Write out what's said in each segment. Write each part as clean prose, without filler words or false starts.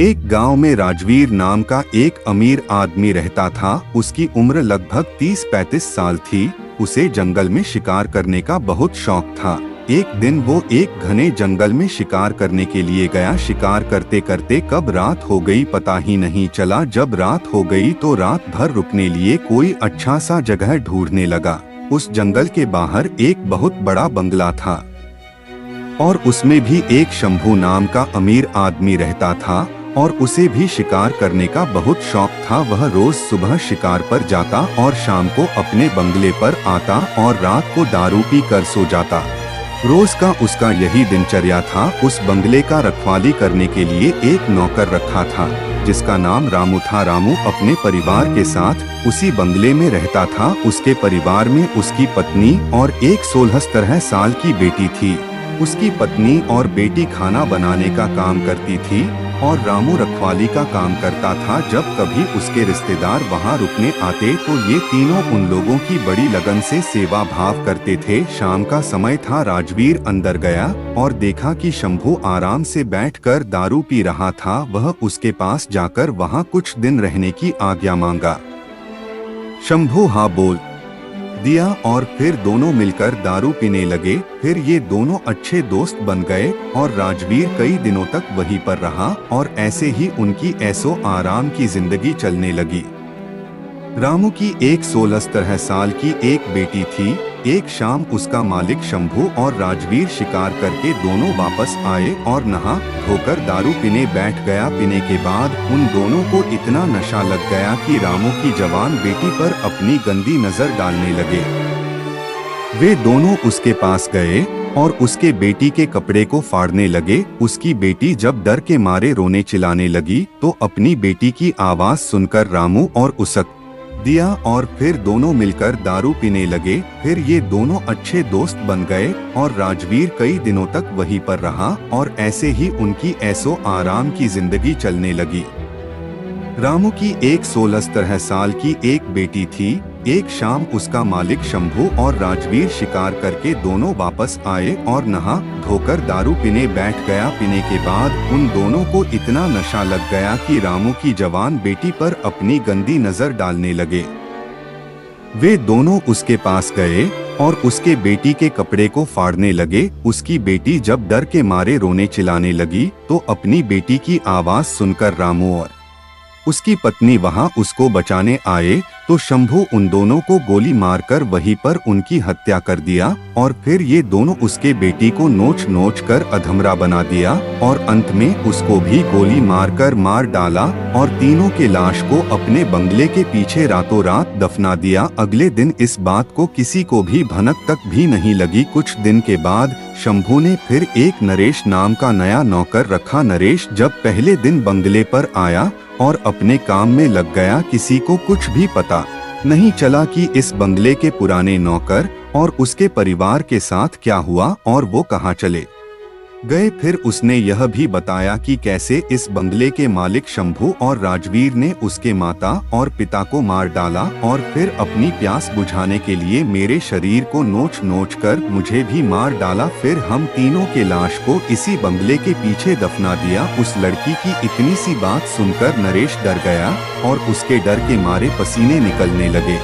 एक गांव में राजवीर नाम का एक अमीर आदमी रहता था। उसकी उम्र लगभग 30-35 साल थी। उसे जंगल में शिकार करने का बहुत शौक था। एक दिन वो एक घने जंगल में शिकार करने के लिए गया। शिकार करते करते कब रात हो गई पता ही नहीं चला। जब रात हो गई तो रात भर रुकने लिए कोई अच्छा सा जगह ढूंढने लगा। उस जंगल के बाहर एक बहुत बड़ा बंगला था और उसमें भी एक शंभू नाम का अमीर आदमी रहता था और उसे भी शिकार करने का बहुत शौक था। वह रोज सुबह शिकार पर जाता और शाम को अपने बंगले पर आता और रात को दारू पी कर सो जाता। रोज का उसका यही दिनचर्या था। उस बंगले का रखवाली करने के लिए एक नौकर रखा था जिसका नाम रामू था। रामू अपने परिवार के साथ उसी बंगले में रहता था। उसके परिवार में उसकी पत्नी और एक 16 साल की बेटी थी। उसकी पत्नी और बेटी खाना बनाने का काम करती थी और रामू रखवाली का काम करता था। जब कभी उसके रिश्तेदार वहां रुकने आते तो ये तीनों उन लोगों की बड़ी लगन से सेवा भाव करते थे। शाम का समय था। राजवीर अंदर गया और देखा कि शंभू आराम से बैठकर दारू पी रहा था। वह उसके पास जाकर वहां कुछ दिन रहने की आज्ञा मांगा। शंभू हाँ बोल दिया और फिर दोनों मिलकर दारू पीने लगे। फिर ये दोनों अच्छे दोस्त बन गए और राजवीर कई दिनों तक वहीं पर रहा और ऐसे ही उनकी ऐसो आराम की जिंदगी चलने लगी। रामू की एक 16 साल की एक बेटी थी। एक शाम उसका मालिक शंभू और राजवीर शिकार करके दोनों वापस आए और नहा धोकर दारू पीने बैठ गया। पीने के बाद उन दोनों को इतना नशा लग गया कि रामू की जवान बेटी पर अपनी गंदी नजर डालने लगे। वे दोनों उसके पास गए और उसके बेटी के कपड़े को फाड़ने लगे। उसकी बेटी जब डर के मारे रोने चिल्लाने लगी तो अपनी बेटी की आवाज सुनकर रामू और उसक दिया और फिर दोनों मिलकर दारू पीने लगे। फिर ये दोनों अच्छे दोस्त बन गए और राजवीर कई दिनों तक वहीं पर रहा और ऐसे ही उनकी ऐसो आराम की जिंदगी चलने लगी। रामू की एक 16 साल की एक बेटी थी। एक शाम उसका मालिक शंभू और राजवीर शिकार करके दोनों वापस आए और नहा धोकर दारू पीने बैठ गया। पीने के बाद उन दोनों को इतना नशा लग गया कि रामू की जवान बेटी पर अपनी गंदी नजर डालने लगे। वे दोनों उसके पास गए और उसके बेटी के कपड़े को फाड़ने लगे। उसकी बेटी जब डर के मारे रोने चिल्लाने लगी तो अपनी बेटी की आवाज सुनकर रामू और उसकी पत्नी वहां उसको बचाने आए तो शंभू उन दोनों को गोली मारकर वहीं पर उनकी हत्या कर दिया और फिर ये दोनों उसके बेटी को नोच नोच कर अधमरा बना दिया और अंत में उसको भी गोली मारकर मार डाला और तीनों के लाश को अपने बंगले के पीछे रातों रात दफना दिया। अगले दिन इस बात को किसी को भी भनक तक भी नहीं लगी। कुछ दिन के बाद शंभू ने फिर एक नरेश नाम का नया नौकर रखा। नरेश जब पहले दिन बंगले पर आया और अपने काम में लग गया, किसी को कुछ भी पता नहीं चला कि इस बंगले के पुराने नौकर और उसके परिवार के साथ क्या हुआ और वो कहाँ चले गए। फिर उसने यह भी बताया कि कैसे इस बंगले के मालिक शंभू और राजवीर ने उसके माता और पिता को मार डाला और फिर अपनी प्यास बुझाने के लिए मेरे शरीर को नोच नोच कर मुझे भी मार डाला। फिर हम तीनों के लाश को इसी बंगले के पीछे दफना दिया। उस लड़की की इतनी सी बात सुनकर नरेश डर गया और उसके डर के मारे पसीने निकलने लगे।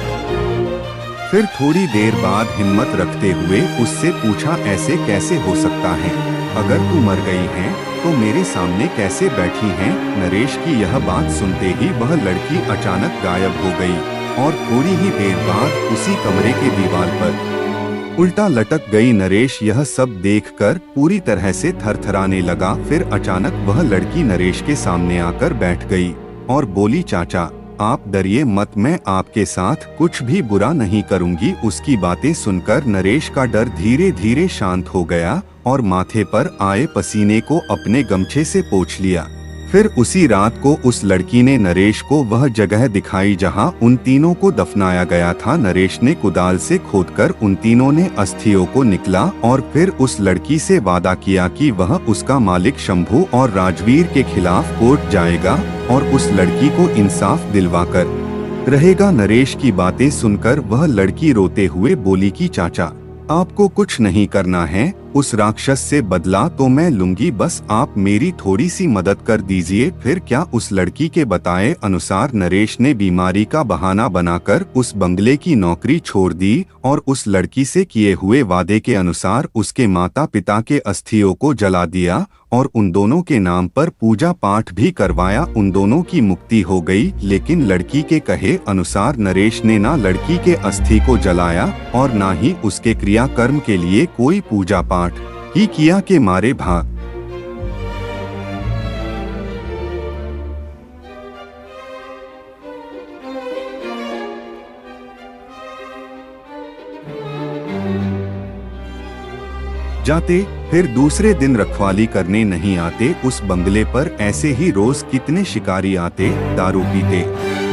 फिर थोड़ी देर बाद हिम्मत रखते हुए उससे पूछा, ऐसे कैसे हो सकता है? अगर तू मर गई है तो मेरे सामने कैसे बैठी हैं? नरेश की यह बात सुनते ही वह लड़की अचानक गायब हो गई और थोड़ी ही देर बाद उसी कमरे के दीवार पर उल्टा लटक गई। नरेश यह सब देखकर पूरी तरह से थरथराने लगा। फिर अचानक वह लड़की नरेश के सामने आकर बैठ गई और बोली, चाचा आप डरिए मत, मैं आपके साथ कुछ भी बुरा नहीं करूंगी। उसकी बातें सुनकर नरेश का डर धीरे धीरे शांत हो गया और माथे पर आए पसीने को अपने गमछे से पोंछ लिया। फिर उसी रात को उस लड़की ने नरेश को वह जगह दिखाई जहां उन तीनों को दफनाया गया था। नरेश ने कुदाल से खोदकर उन तीनों ने अस्थियों को निकला और फिर उस लड़की से वादा किया कि वह उसका मालिक शंभू और राजवीर के खिलाफ कोर्ट जाएगा और उस लड़की को इंसाफ दिलवाकर रहेगा। नरेश की बातें सुनकर वह लड़की रोते हुए बोली कि चाचा आपको कुछ नहीं करना है, उस राक्षस से बदला तो मैं लूंगी, बस आप मेरी थोड़ी सी मदद कर दीजिए। फिर क्या उस लड़की के बताए अनुसार नरेश ने बीमारी का बहाना बनाकर उस बंगले की नौकरी छोड़ दी और उस लड़की से किए हुए वादे के अनुसार उसके माता पिता के अस्थियों को जला दिया और उन दोनों के नाम पर पूजा पाठ भी करवाया। उन दोनों की मुक्ति हो गई, लेकिन लड़की के कहे अनुसार नरेश ने ना लड़की के अस्थि को जलाया और ना ही उसके क्रियाकर्म के लिए कोई पूजा पाठ ही किया के मारे भाग। जाते, फिर दूसरे दिन रखवाली करने नहीं आते। उस बंगले पर ऐसे ही रोज कितने शिकारी आते, दारू पीते,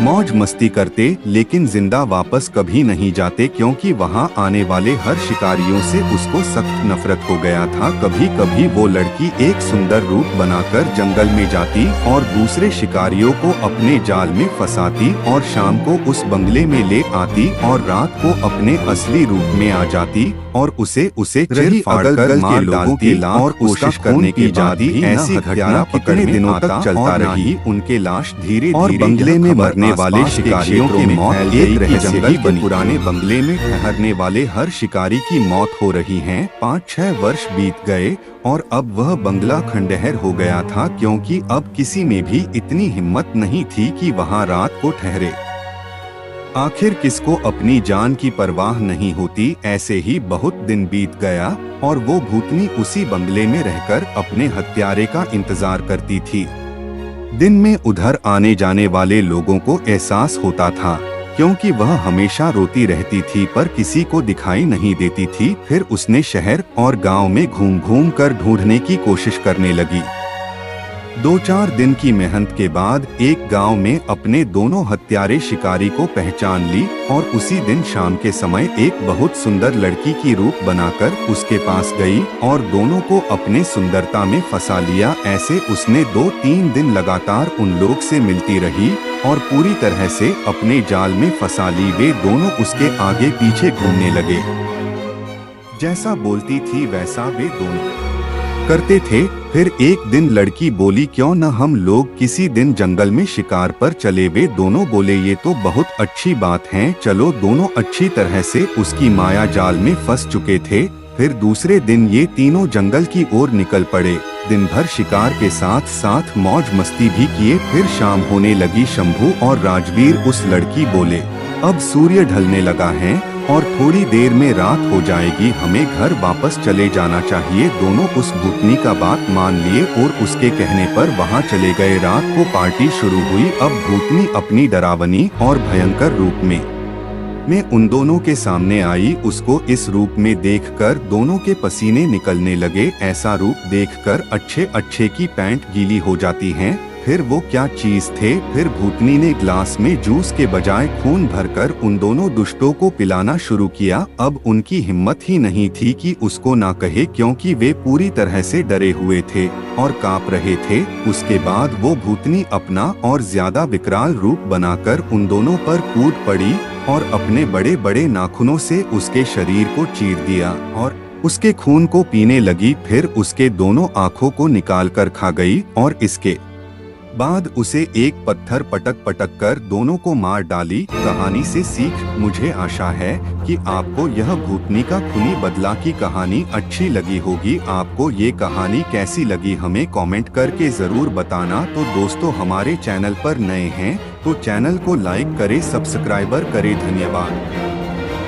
मौज मस्ती करते, लेकिन जिंदा वापस कभी नहीं जाते, क्योंकि वहां आने वाले हर शिकारियों से उसको सख्त नफरत हो गया था। कभी कभी वो लड़की एक सुंदर रूप बनाकर जंगल में जाती और दूसरे शिकारियों को अपने जाल में फंसाती और शाम को उस बंगले में ले आती और रात को अपने असली रूप में आ जाती और उसे चिर फाड़कर मार डालती और कोशिश करने की जाती। ऐसी घटना कितने दिनों तक चलता रही। उनके लाश धीरे और बंगले में मरने वाले शिकारियों की मौत एक रहस्य ही बनी। पुराने बंगले में ठहरने वाले हर शिकारी की मौत हो रही है। 5-6 वर्ष बीत गए और अब वह बंगला खंडहर हो गया था, क्योंकि अब किसी में भी इतनी हिम्मत नहीं थी कि वहां रात को ठहरे। आखिर किसको अपनी जान की परवाह नहीं होती। ऐसे ही बहुत दिन बीत गया और वो भूतनी उसी बंगले में रहकर अपने हत्यारे का इंतजार करती थी। दिन में उधर आने जाने वाले लोगों को एहसास होता था, क्योंकि वह हमेशा रोती रहती थी पर किसी को दिखाई नहीं देती थी। फिर उसने शहर और गांव में घूम घूम कर ढूंढने की कोशिश करने लगी। 2-4 दिन की मेहनत के बाद एक गांव में अपने दोनों हत्यारे शिकारी को पहचान ली और उसी दिन शाम के समय एक बहुत सुंदर लड़की की रूप बनाकर उसके पास गई और दोनों को अपने सुंदरता में फंसा लिया। ऐसे उसने 2-3 दिन लगातार उन लोग से मिलती रही और पूरी तरह से अपने जाल में फंसा ली। वे दोनों उसके आगे पीछे घूमने लगे। जैसा बोलती थी वैसा वे दोनों करते थे। फिर एक दिन लड़की बोली, क्यों न हम लोग किसी दिन जंगल में शिकार पर चले। वे दोनों बोले, ये तो बहुत अच्छी बात है, चलो। दोनों अच्छी तरह से उसकी माया जाल में फंस चुके थे। फिर दूसरे दिन ये तीनों जंगल की ओर निकल पड़े। दिन भर शिकार के साथ साथ मौज मस्ती भी किए। फिर शाम होने लगी। शंभू और राजवीर उस लड़की बोले, अब सूर्य ढलने लगा है और थोड़ी देर में रात हो जाएगी, हमें घर वापस चले जाना चाहिए। दोनों उस भूतनी का बात मान लिए और उसके कहने पर वहां चले गए। रात को पार्टी शुरू हुई। अब भूतनी अपनी डरावनी और भयंकर रूप में उन दोनों के सामने आई। उसको इस रूप में देखकर दोनों के पसीने निकलने लगे। ऐसा रूप देखकर अच्छे की पैंट गीली हो जाती है। फिर वो क्या चीज थे। फिर भूतनी ने ग्लास में जूस के बजाय खून भरकर उन दोनों दुष्टों को पिलाना शुरू किया। अब उनकी हिम्मत ही नहीं थी कि उसको ना कहे, क्योंकि वे पूरी तरह से डरे हुए थे और कांप रहे थे। उसके बाद वो भूतनी अपना और ज्यादा विकराल रूप बनाकर उन दोनों पर कूद पड़ी और अपने बड़े बड़े नाखूनों से उसके शरीर को चीर दिया और उसके खून को पीने लगी। फिर उसके दोनों आँखों को निकाल कर खा गई और इसके बाद उसे एक पत्थर पटक कर दोनों को मार डाली। कहानी से सीख, मुझे आशा है कि आपको यह भूतनी का खूनी बदला की कहानी अच्छी लगी होगी। आपको ये कहानी कैसी लगी हमें कमेंट करके जरूर बताना। तो दोस्तों, हमारे चैनल पर नए हैं तो चैनल को लाइक करें, सब्सक्राइबर करें। धन्यवाद।